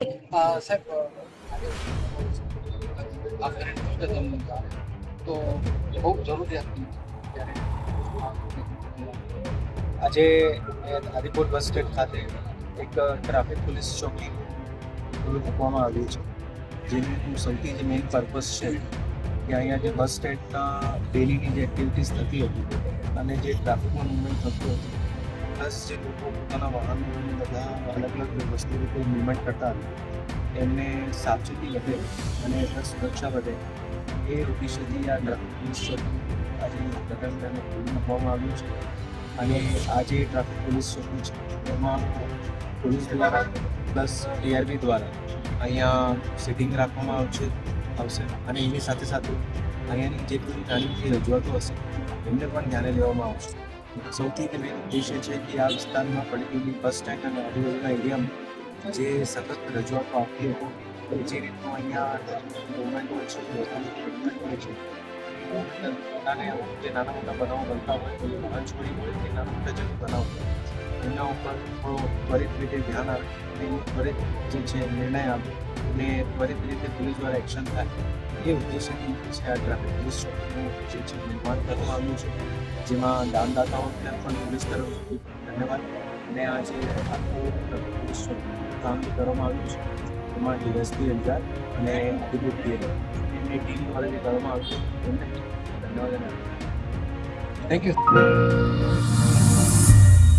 સાહેબ આજે આ કરંટ તમને તો બહુ જરૂરિયાત હતી ત્યારે આજે આદિપુર બસ સ્ટેન્ડ ખાતે એક ટ્રાફિક પોલીસ ચોકી ખુલ્લું મૂકવામાં આવ્યું છે, જેનું સૌથી જે મેઇન પર્પઝ છે કે અહીંયા જે બસ સ્ટેન્ડના ડેલીની જે એક્ટિવિટીઝ થતી હતી અને જે ટ્રાફિકનું મૂવમેન્ટ થતું હતું, પ્લસ જે લોકો પોતાના વાહનોની બધા અલગ અલગ વસ્તુ રીતે મૂવમેન્ટ કરતા હતા એમને સાવચેતી વધે અને સુરક્ષા વધે એ ઉદ્દેશ્યથી આ ટ્રાફિક પોલીસ ચોકી આજે પ્રકાશને ખુલ્લું મૂકવામાં આવ્યું છે. અને આ જે ટ્રાફિક પોલીસ ચોકી છે એમાં પોલીસ દ્વારા પ્લસ ટીઆરબી દ્વારા અહીંયા સિટિંગ રાખવામાં આવશે અને એની સાથે સાથે અહીંયાની જે કોઈ નાની મોટી રજૂઆતો હશે એમને પણ ધ્યાને લેવામાં આવશે. સૌથી મેઇન ઉદ્દેશ્ય છે કે આ વિસ્તારમાં પર્ટિક્યુલરલી બસ સ્ટેન્ડ અને આજુબાજુના એરિયામાં જે સતત રજૂઆતો આવતી હતી જે રીતનું અહીંયા મુવમેન્ટ હોય છે, મૂવમેન્ટ હોય છે, પોતાને જે નાના મોટા બનાવો બનતા હોય તો વાહન ચોરી હોય કે નાના મોટા જે બનાવ એમના ઉપર થોડો ત્વરિત રીતે ધ્યાન આવે અને ત્વરિત જે છે નિર્ણય આવે અને ત્વરિત રીતે પોલીસ દ્વારા એક્શન થાય એ ઉદ્દેશ્યથી છે આ ટ્રાફિક પોલીસ ચોકીનું જે છે નિર્માણ કરવામાં આવ્યું છે, જેમાં દાનદાતાઓને પણ પોલીસ તરફથી ધન્યવાદ. અને આ જે આખું ટ્રાફિક પોલીસ ચોકીનું કામ જે કરવામાં આવ્યું છે એમાં ડીએસપી અંજાર અને આદિપુર પીએમ એમની ટીમ દ્વારા જે કરવામાં આવ્યું છે એમને ધન્યવાદ. Thank you.